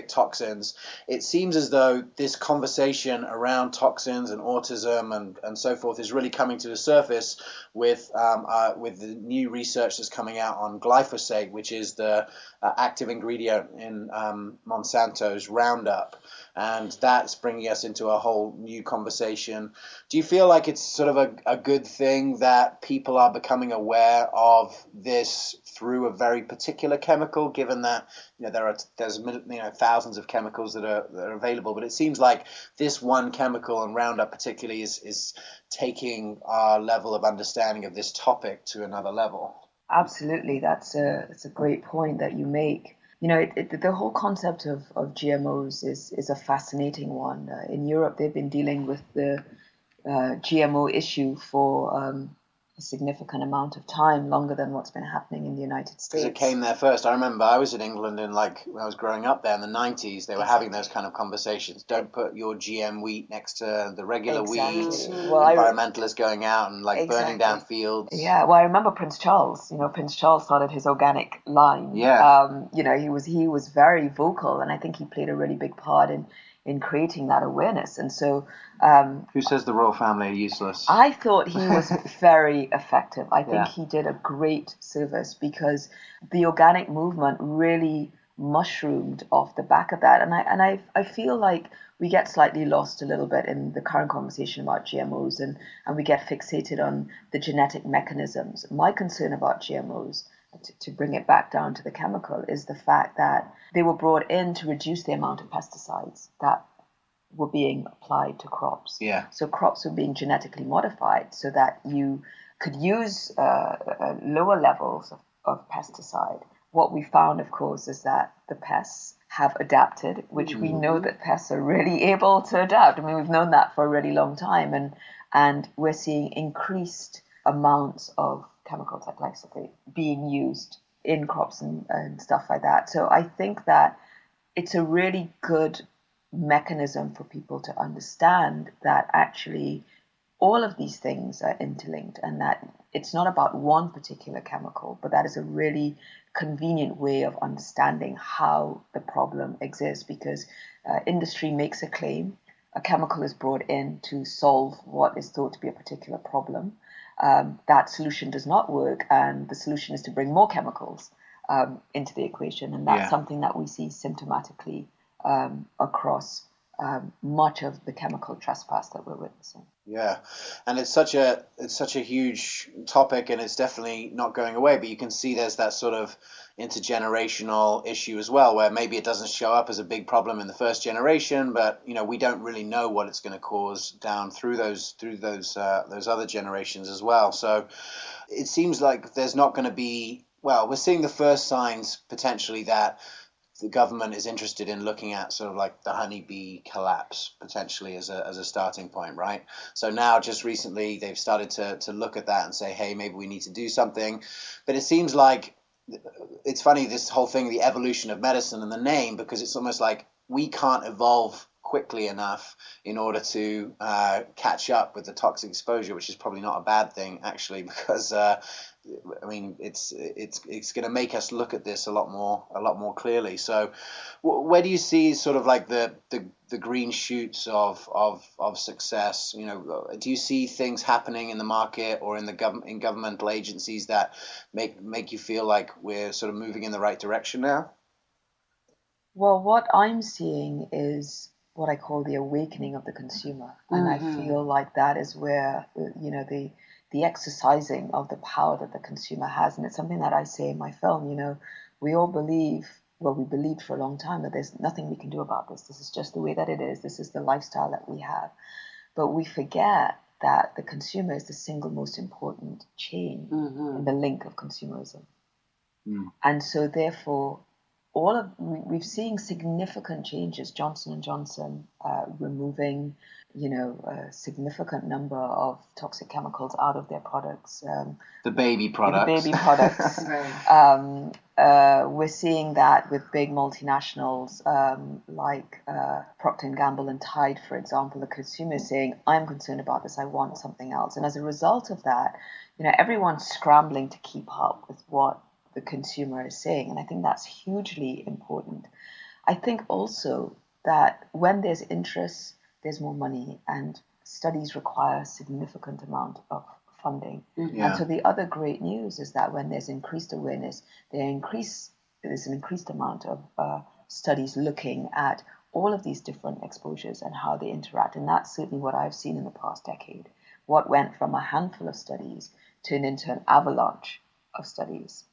toxins. It seems as though this conversation around toxins and autism and so forth is really coming to the surface with the new research that's coming out on glyphosate, which is the active ingredient in Monsanto's Roundup. And that's bringing us into a whole new conversation. Do you feel like it's sort of a good thing that people are becoming aware of this through a very particular chemical, given that there's thousands of chemicals that are available, but it seems like this one chemical, and Roundup particularly, is taking our level of understanding of this topic to another level? Absolutely, that's a great point that you make. The whole concept of GMOs is a fascinating one. In Europe, they've been dealing with the GMO issue for a significant amount of time, longer than what's been happening in the United States. Because it came there first. I remember I was in England when I was growing up there in the 90s. They were having those kind of conversations. Don't put your GM wheat next to the regular wheat. Well, environmentalists going out and burning down fields. Yeah, well, I remember Prince Charles. Prince Charles started his organic line. Yeah. He was very vocal, and I think he played a really big part in creating that awareness. And so who says the royal family are useless? I thought he was very effective. I think he did a great service, because the organic movement really mushroomed off the back of that. And I feel like we get slightly lost a little bit in the current conversation about GMOs, and we get fixated on the genetic mechanisms. My concern about GMOs, to bring it back down to the chemical, is the fact that they were brought in to reduce the amount of pesticides that were being applied to crops. Yeah. So crops were being genetically modified so that you could use lower levels of pesticide. What we found, of course, is that the pests have adapted, which we know that pests are really able to adapt. I mean, we've known that for a really long time, and we're seeing increased amounts of chemicals like glyphosate being used in crops and stuff like that. So I think that it's a really good mechanism for people to understand that actually all of these things are interlinked, and that it's not about one particular chemical, but that is a really convenient way of understanding how the problem exists, because industry makes a claim, a chemical is brought in to solve what is thought to be a particular problem. That solution does not work, and the solution is to bring more chemicals into the equation, and that's something that we see symptomatically across much of the chemical trespass that we're witnessing. Yeah, and it's such a huge topic, and it's definitely not going away. But you can see there's that sort of intergenerational issue as well, where maybe it doesn't show up as a big problem in the first generation, but we don't really know what it's going to cause down through those other generations as well. So it seems like there's not going to be. Well, we're seeing the first signs potentially that the government is interested in looking at sort of like the honeybee collapse potentially as a starting point, right? So now just recently they've started to look at that and say, hey, maybe we need to do something. But it seems like it's funny, this whole thing, the evolution of medicine and the name, because it's almost like we can't evolve quickly enough in order to catch up with the toxic exposure, which is probably not a bad thing actually, because it's going to make us look at this a lot more clearly. So where do you see sort of like the green shoots of success? Do you see things happening in the market or in governmental agencies that make you feel like we're sort of moving in the right direction now? Well, what I'm seeing is what I call the awakening of the consumer. And I feel like that is where, the exercising of the power that the consumer has. And it's something that I say in my film, we all believe, well, we believed for a long time that there's nothing we can do about this. This is just the way that it is. This is the lifestyle that we have. But we forget that the consumer is the single most important chain in the link of consumerism. And so therefore, we've seen significant changes. Johnson & Johnson removing, a significant number of toxic chemicals out of their products. The baby products. Right. We're seeing that with big multinationals like Procter & Gamble and Tide, for example. The consumer is saying, I'm concerned about this, I want something else. And as a result of that, everyone's scrambling to keep up with what the consumer is saying. And I think that's hugely important. I think also that when there's interest, there's more money, and studies require a significant amount of funding. And so the other great news is that when there's increased awareness, there's an increased amount of studies looking at all of these different exposures and how they interact. And that's certainly what I've seen in the past decade. What went from a handful of studies turned into an avalanche of studies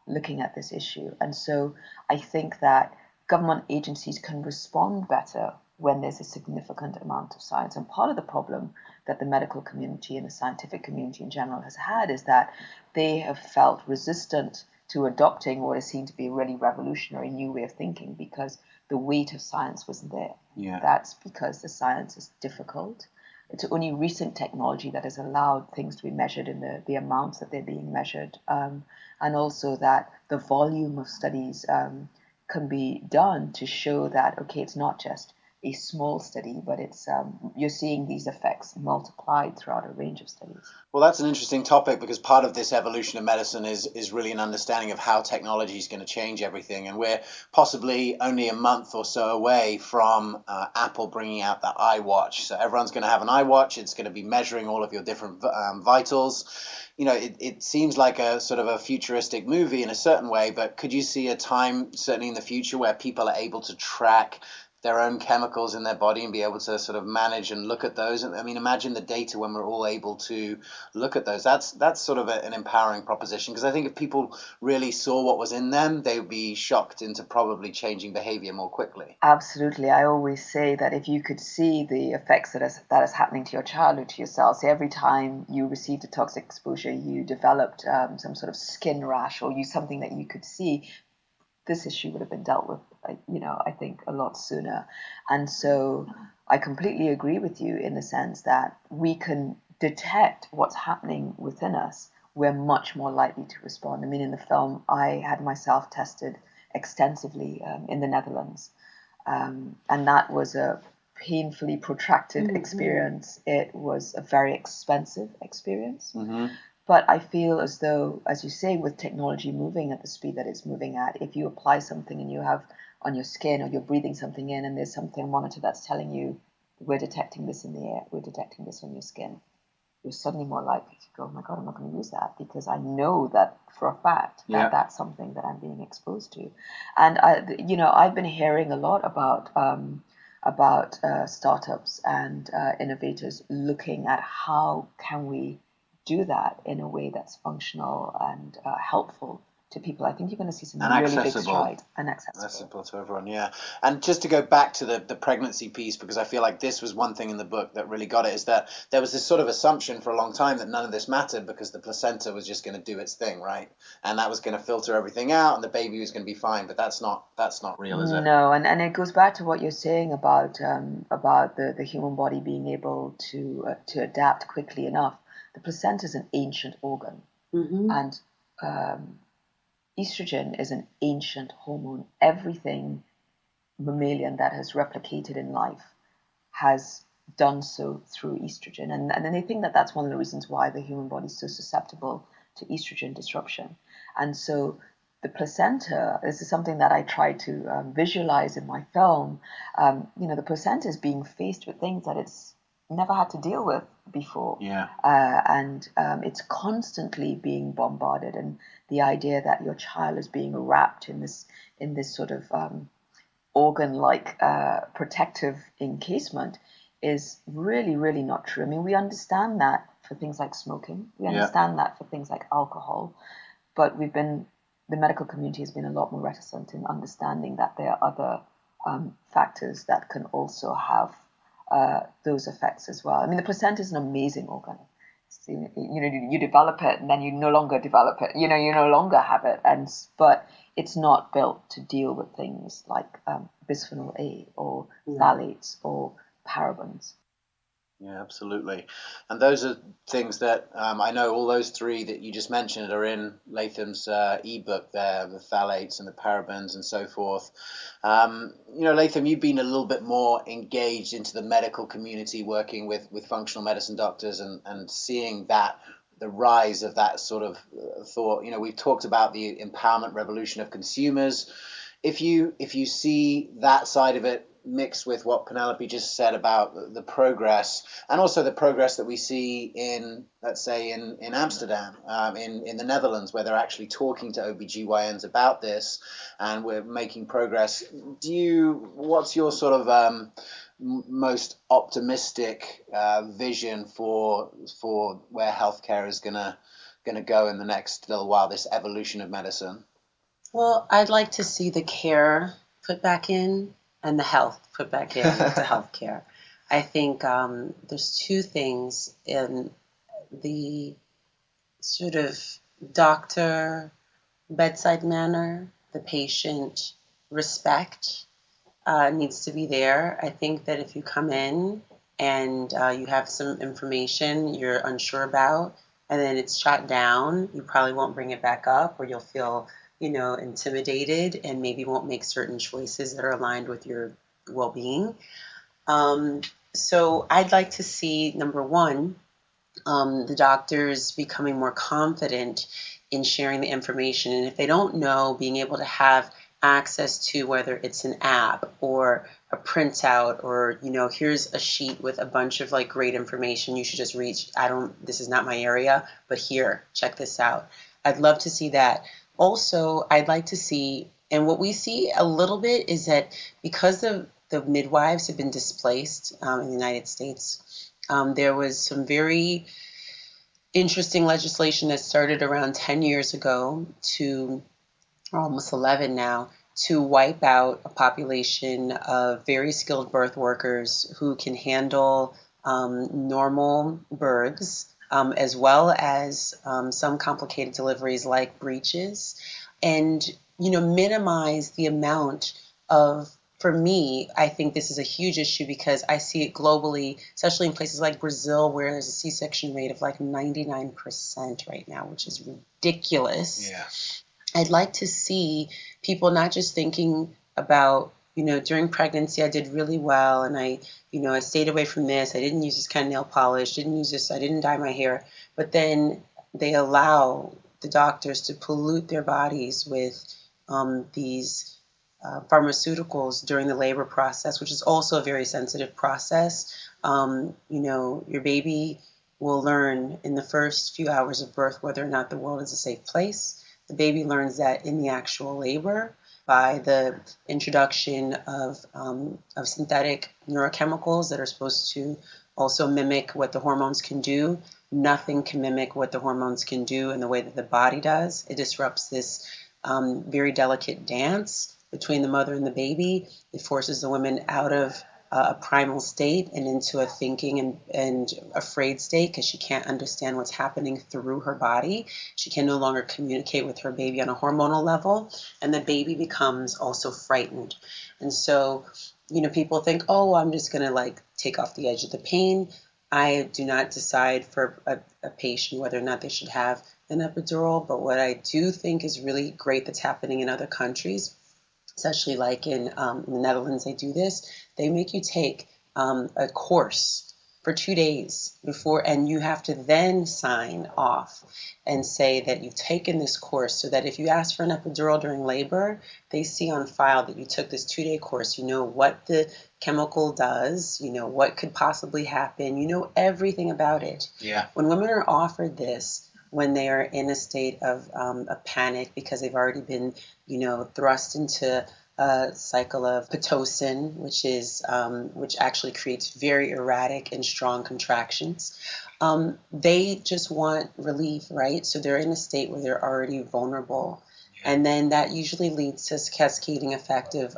looking at this issue. And so I think that government agencies can respond better when there's a significant amount of science. And part of the problem that the medical community and the scientific community in general has had is that they have felt resistant to adopting what is seen to be a really revolutionary new way of thinking, because the weight of science wasn't there. That's because the science is difficult. It's only recent technology that has allowed things to be measured in the amounts that they're being measured, and also that the volume of studies can be done to show that, okay, it's not just a small study, but it's you're seeing these effects multiplied throughout a range of studies. Well, that's an interesting topic, because part of this evolution of medicine is really an understanding of how technology is going to change everything. And we're possibly only a month or so away from Apple bringing out the iWatch. So everyone's going to have an iWatch. It's going to be measuring all of your different vitals. It seems like a sort of a futuristic movie in a certain way, but could you see a time, certainly in the future, where people are able to track their own chemicals in their body and be able to sort of manage and look at those? I mean, imagine the data when we're all able to look at those. That's sort of an empowering proposition, because I think if people really saw what was in them, they would be shocked into probably changing behavior more quickly. Absolutely. I always say that if you could see the effects that is happening to your child or to yourself, say every time you received a toxic exposure, you developed some sort of skin rash, or something that you could see, this issue would have been dealt with, I think, a lot sooner. And so I completely agree with you in the sense that we can detect what's happening within us we're much more likely to respond. I mean, in the film, I had myself tested extensively in the Netherlands, and that was a painfully protracted experience. It was a very expensive experience. But I feel as though, as you say, with technology moving at the speed that it's moving at, if you apply something and you have on your skin, or you're breathing something in and there's something monitor that's telling you, we're detecting this in the air, we're detecting this on your skin, you're suddenly more likely to go, oh my God, I'm not going to use that, because I know that for a fact that that's something that I'm being exposed to. And I've been hearing a lot about startups and innovators looking at how can we do that in a way that's functional and helpful to people. I think you're going to see some really big strides, and accessible to everyone. Yeah. And just to go back to the pregnancy piece, because I feel like this was one thing in the book that really got it, is that there was this sort of assumption for a long time that none of this mattered because the placenta was just going to do its thing, right? And that was going to filter everything out and the baby was going to be fine. But that's not real, is it? No, and it goes back to what you're saying about the human body being able to adapt quickly enough. The placenta is an ancient organ, and estrogen is an ancient hormone. Everything mammalian that has replicated in life has done so through estrogen. And then they think that that's one of the reasons why the human body is so susceptible to estrogen disruption. And so the placenta, this is something that I try to visualize in my film. The placenta is being faced with things that it's never had to deal with before. And it's constantly being bombarded, and the idea that your child is being wrapped in this sort of organ-like protective encasement is really, really not true. I mean, we understand that for things like smoking, we understand that for things like alcohol, but the medical community has been a lot more reticent in understanding that there are other factors that can also have those effects as well. I mean, the placenta is an amazing organ. You develop it and then you no longer develop it. You no longer have it, but it's not built to deal with things like bisphenol A or phthalates or parabens. Yeah, absolutely. And those are things that I know all those three that you just mentioned are in Latham's ebook there, the phthalates and the parabens and so forth. Latham, you've been a little bit more engaged into the medical community, working with functional medicine doctors and seeing that the rise of that sort of thought. We've talked about the empowerment revolution of consumers. If you see that side of it mixed with what Penelope just said about the progress, and also the progress that we see in, let's say, in Amsterdam, in the Netherlands, where they're actually talking to OBGYNs about this, and we're making progress. What's your sort of most optimistic vision for where healthcare is gonna go in the next little while, this evolution of medicine? Well, I'd like to see the care put back in and the health put back in to healthcare. I think there's two things in the sort of doctor bedside manner, the patient respect needs to be there. I think that if you come in and you have some information you're unsure about and then it's shot down, you probably won't bring it back up, or you'll feel intimidated and maybe won't make certain choices that are aligned with your well-being. So I'd like to see, number one, the doctors becoming more confident in sharing the information. And if they don't know, being able to have access to whether it's an app or a printout or, here's a sheet with a bunch of great information. You should just reach, this is not my area, but here, check this out. I'd love to see that. Also, I'd like to see, and what we see a little bit is that because the midwives have been displaced in the United States, there was some very interesting legislation that started around 10 years ago or almost 11 now, to wipe out a population of very skilled birth workers who can handle normal births, as well as some complicated deliveries like breaches, and minimize the amount of for me, I think this is a huge issue because I see it globally, especially in places like Brazil, where there's a C-section rate of like 99% right now, which is ridiculous. Yeah. I'd like to see people not just thinking about, during pregnancy, I did really well, and I stayed away from this. I didn't use this kind of nail polish, didn't use this, I didn't dye my hair. But then they allow the doctors to pollute their bodies with these pharmaceuticals during the labor process, which is also a very sensitive process. Your baby will learn in the first few hours of birth whether or not the world is a safe place. The baby learns that in the actual labor by the introduction of synthetic neurochemicals that are supposed to also mimic what the hormones can do. Nothing can mimic what the hormones can do in the way that the body does. It disrupts this very delicate dance between the mother and the baby. It forces the woman out of a primal state and into a thinking and afraid state because she can't understand what's happening through her body. She can no longer communicate with her baby on a hormonal level, and the baby becomes also frightened. And so, people think, oh, I'm just going to take off the edge of the pain. I do not decide for a patient whether or not they should have an epidural, but what I do think is really great that's happening in other countries, especially like in the Netherlands, they do this. They make you take a course for 2 days before, and you have to then sign off and say that you've taken this course so that if you ask for an epidural during labor, they see on file that you took this 2-day course. You know what the chemical does, what could possibly happen, everything about it. Yeah. When women are offered this, when they are in a state of a panic because they've already been, thrust into a cycle of Pitocin, which actually creates very erratic and strong contractions. They just want relief, right? So they're in a state where they're already vulnerable. And then that usually leads to a cascading effect of,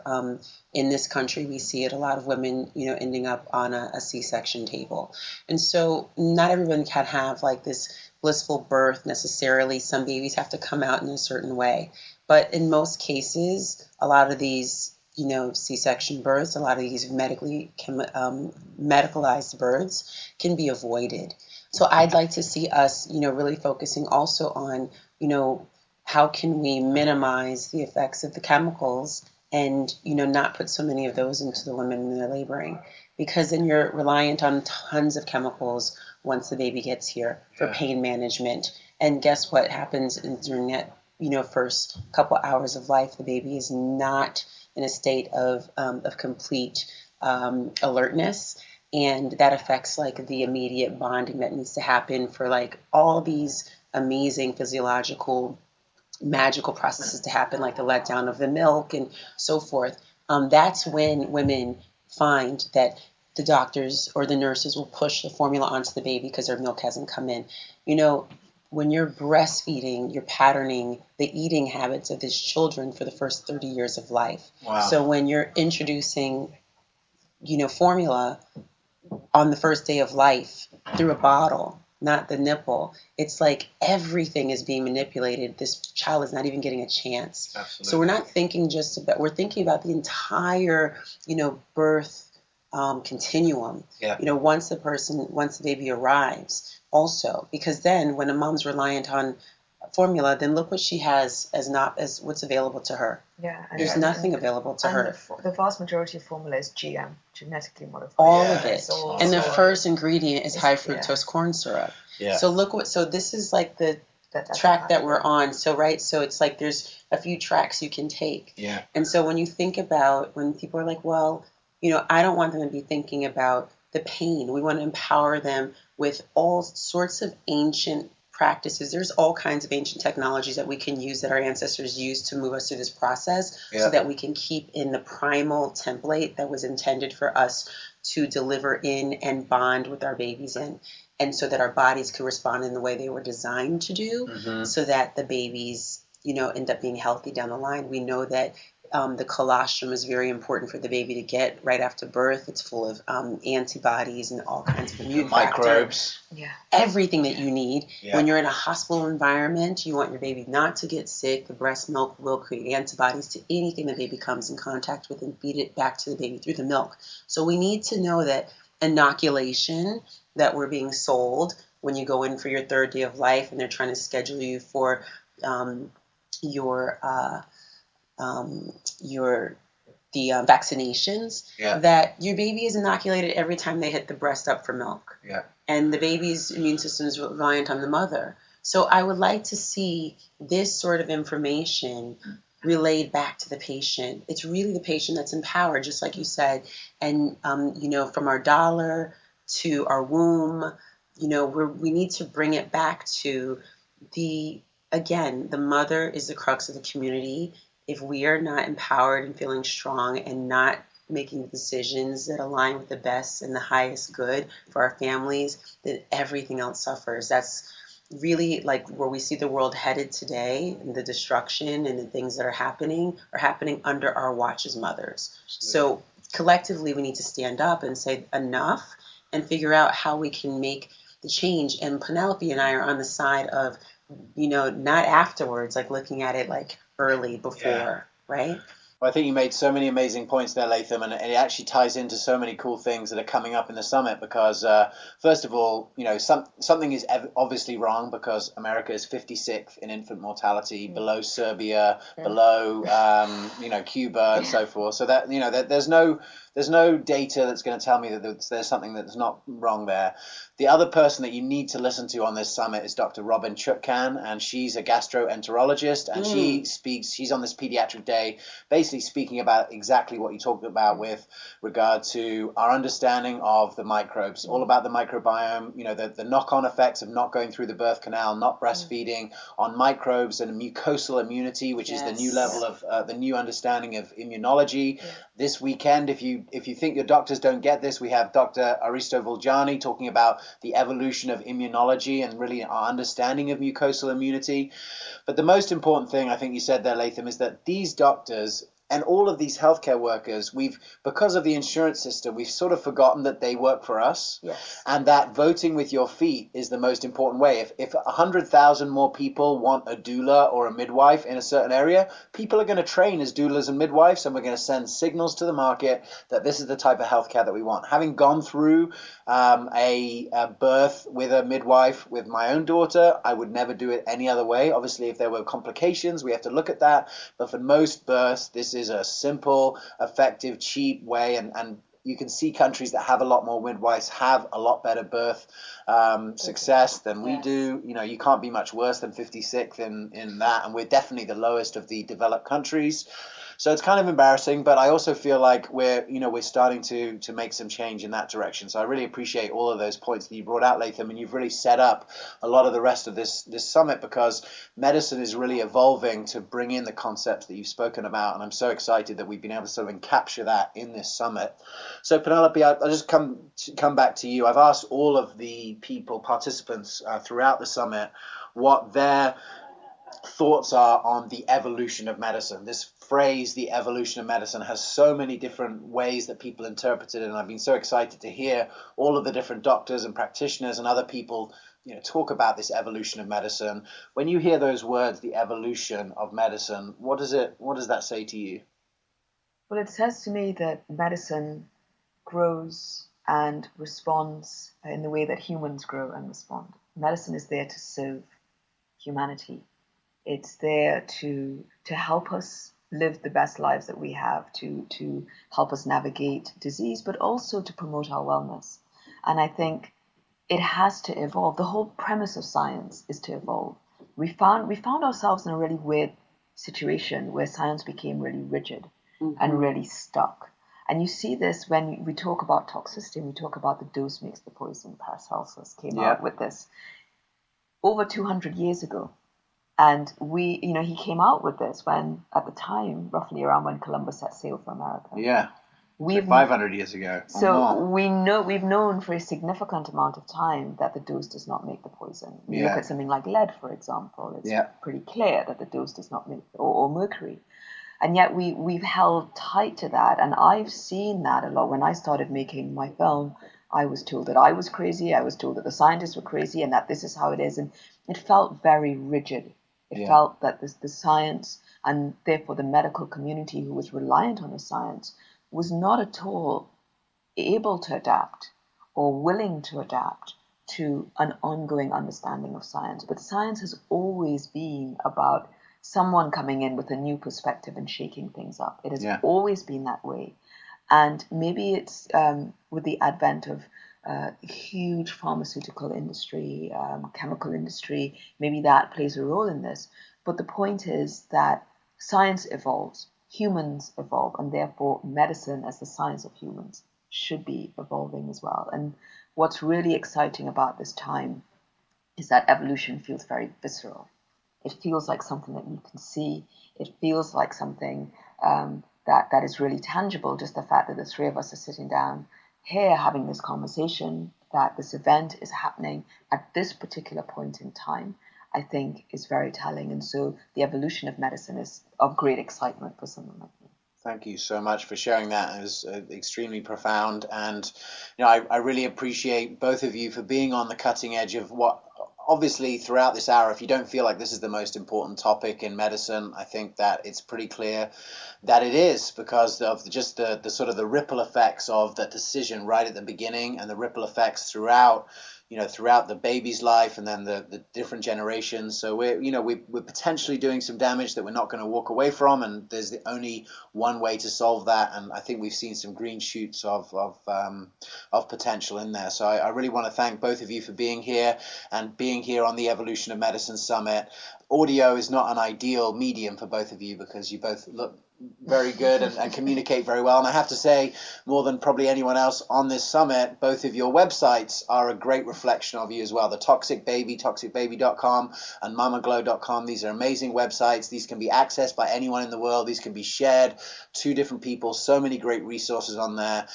in this country, we see it, a lot of women, ending up on a C-section table. And so not everyone can have this blissful birth necessarily. Some babies have to come out in a certain way. But in most cases, a lot of these, C-section births, a lot of these medicalized births can be avoided. So I'd like to see us, really focusing also on, how can we minimize the effects of the chemicals and, not put so many of those into the women when they're laboring. Because then you're reliant on tons of chemicals once the baby gets here for pain management. And guess what happens during that, first couple hours of life? The baby is not in a state of complete alertness. And that affects the immediate bonding that needs to happen for all these amazing physiological magical processes to happen, like the letdown of the milk and so forth. That's when women find that the doctors or the nurses will push the formula onto the baby because their milk hasn't come in. When you're breastfeeding, you're patterning the eating habits of these children for the first 30 years of life. Wow. So when you're introducing, formula on the first day of life through a bottle, not the nipple, it's like everything is being manipulated. This child is not even getting a chance. Absolutely. So we're not thinking we're thinking about the entire, birth continuum. Yeah. Once the baby arrives also, because then when a mom's reliant on formula, then look what she has as what's available to her. Yeah. There's nothing available to her. The vast majority of formula is GM, genetically modified. All of it. All and the first ingredient is high fructose corn syrup. Yeah. So this is the track that we're on. So it's there's a few tracks you can take. Yeah. And so when you think about, when people are like, well, I don't want them to be thinking about the pain. We want to empower them with all sorts of ancient practices. There's all kinds of ancient technologies that we can use, that our ancestors used to move us through this process, so that we can keep in the primal template that was intended for us to deliver in and bond with our babies in. And so that our bodies could respond in the way they were designed to do, so that the babies, end up being healthy down the line. We know that The colostrum is very important for the baby to get right after birth. It's full of antibodies and all kinds of immune microbes. Yeah. Everything that you need. Yeah. When you're in a hospital environment, you want your baby not to get sick. The breast milk will create antibodies to anything the baby comes in contact with and feed it back to the baby through the milk. So we need to know that inoculation that we're being sold when you go in for your third day of life and they're trying to schedule you for vaccinations, that your baby is inoculated every time they hit the breast up for milk. Yeah. And the baby's immune system is reliant on the mother. So I would like to see this sort of information relayed back to the patient. It's really the patient that's empowered, just like you said. And, from our dollar to our womb, we need to bring it back to the mother is the crux of the community. If we are not empowered and feeling strong and not making decisions that align with the best and the highest good for our families, then everything else suffers. That's really like where we see the world headed today, and the destruction and the things that are happening under our watch as mothers. So collectively, we need to stand up and say enough and figure out how we can make the change. And Penelope and I are on the side of, not afterwards, like looking at it like early before, right? Well, I think you made so many amazing points there, Latham, and it actually ties into so many cool things that are coming up in the summit because, first of all, something is obviously wrong because America is 56th in infant mortality, below Serbia, below, Cuba and so forth. So that, there's no data that's going to tell me that there's something that's not wrong there. The other person that you need to listen to on this summit is Dr. Robin Chutkan, and she's a gastroenterologist, and she's on this pediatric day, basically speaking about exactly what you talked about with regard to our understanding of the microbes, all about the microbiome, the knock-on effects of not going through the birth canal, not breastfeeding, on microbes and mucosal immunity, which is the new level of the new understanding of immunology. This weekend, if you think your doctors don't get this, we have Dr. Aristo Voljani talking about the evolution of immunology and really our understanding of mucosal immunity. But the most important thing I think you said there, Latham, is that these doctors and all of these healthcare workers, because of the insurance system, we've sort of forgotten that they work for us. Yes. And that voting with your feet is the most important way. If 100,000 more people want a doula or a midwife in a certain area, people are going to train as doulas and midwives, and we're going to send signals to the market that this is the type of healthcare that we want. Having gone through a birth with a midwife with my own daughter, I would never do it any other way. Obviously, if there were complications, we have to look at that. But for most births, this is a simple, effective, cheap way, and you can see countries that have a lot more midwives have a lot better birth success than we do. You can't be much worse than 56th in that, and we're definitely the lowest of the developed countries. So it's kind of embarrassing, but I also feel like we're starting to make some change in that direction. So I really appreciate all of those points that you brought out, Latham, and you've really set up a lot of the rest of this summit because medicine is really evolving to bring in the concepts that you've spoken about, and I'm so excited that we've been able to sort of capture that in this summit. So Penelope, I'll just come back to you. I've asked all of the participants throughout the summit what their thoughts are on the evolution of medicine. This phrase, the evolution of medicine, has so many different ways that people interpret it, and I've been so excited to hear all of the different doctors and practitioners and other people talk about this evolution of medicine. When you hear those words, the evolution of medicine, what does that say to you? Well, it says to me that medicine grows and responds in the way that humans grow and respond. Medicine is there to serve humanity. It's there to help us live the best lives that we have, to help us navigate disease, but also to promote our wellness. And I think it has to evolve. The whole premise of science is to evolve. We found ourselves in a really weird situation where science became really rigid and really stuck. And you see this when we talk about toxicity, we talk about the dose makes the poison. Paracelsus came out with this over 200 years ago. And he came out with this when, at the time, roughly around when Columbus set sail for America. Yeah, 500 years ago. So we've known for a significant amount of time that the dose does not make the poison. You look at something like lead, for example. It's pretty clear that the dose does not make, or mercury. And yet we've held tight to that. And I've seen that a lot. When I started making my film, I was told that I was crazy. I was told that the scientists were crazy and that this is how it is. And it felt very rigid. It felt that the science, and therefore the medical community who was reliant on the science, was not at all able to adapt or willing to adapt to an ongoing understanding of science. But science has always been about someone coming in with a new perspective and shaking things up. It has always been that way. And maybe it's with the advent of huge pharmaceutical industry, chemical industry, maybe that plays a role in this. But the point is that science evolves, humans evolve, and therefore medicine as the science of humans should be evolving as well. And what's really exciting about this time is that evolution feels very visceral. It feels like something that you can see. It feels like something that is really tangible. Just the fact that the three of us are sitting down here having this conversation, that this event is happening at this particular point in time, I think is very telling. And so the evolution of medicine is of great excitement for someone like me. Thank you so much for sharing that. It was extremely profound. And I really appreciate both of you for being on the cutting edge of what, obviously throughout this hour, if you don't feel like this is the most important topic in medicine, I think that it's pretty clear that it is, because of just the sort of the ripple effects of that decision right at the beginning, and the ripple effects throughout the baby's life, and then the different generations. So we're potentially doing some damage that we're not going to walk away from, and there's only one way to solve that. And I think we've seen some green shoots of potential in there. So I really want to thank both of you for being here and being here on the Evolution of Medicine Summit. Audio is not an ideal medium for both of you because you both look very good and communicate very well. And I have to say, more than probably anyone else on this summit, both of your websites are a great reflection of you as well. The Toxic Baby, toxicbaby.com, and mamaglow.com. These are amazing websites. These can be accessed by anyone in the world. These can be shared to different people. So many great resources on there.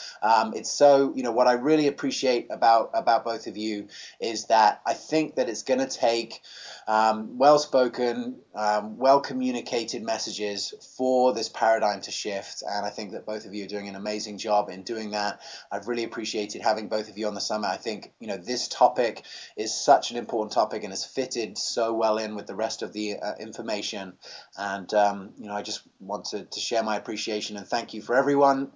It's so, what I really appreciate about both of you is that I think that it's going to take well-spoken, well-communicated messages for this paradigm to shift, and I think that both of you are doing an amazing job in doing that. I've really appreciated having both of you on the summit. I think this topic is such an important topic and has fitted so well in with the rest of the information, and I just want to share my appreciation and thank you for everyone.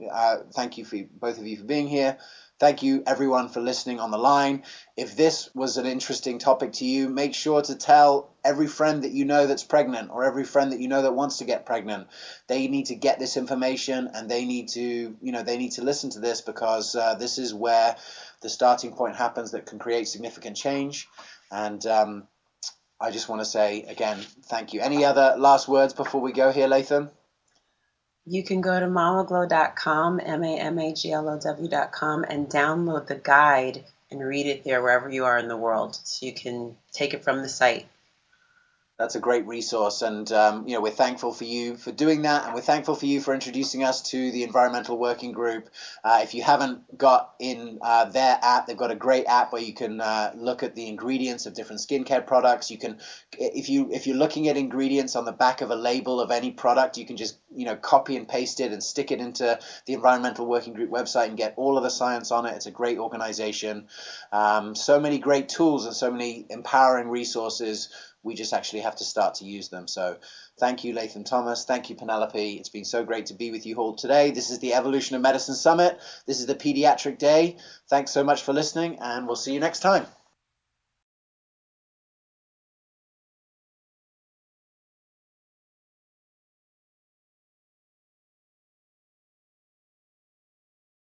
Thank you for both of you for being here. Thank you, everyone, for listening on the line. If this was an interesting topic to you, make sure to tell every friend that you know that's pregnant, or every friend that you know that wants to get pregnant. They need to get this information, and they need to listen to this, because this is where the starting point happens that can create significant change. And I just want to say again, thank you. Any other last words before we go here, Latham? You can go to mamaglow.com, mamaglow.com, and download the guide and read it there wherever you are in the world. So you can take it from the site. That's a great resource, and we're thankful for you for doing that, and we're thankful for you for introducing us to the Environmental Working Group. If you haven't got in their app, they've got a great app where you can look at the ingredients of different skincare products. You can, if you're looking at ingredients on the back of a label of any product, you can just copy and paste it and stick it into the Environmental Working Group website and get all of the science on it. It's a great organization. So many great tools and so many empowering resources. We just actually have to start to use them. So thank you, Latham Thomas. Thank you, Penelope. It's been so great to be with you all today. This is the Evolution of Medicine Summit. This is the Pediatric Day. Thanks so much for listening, and we'll see you next time.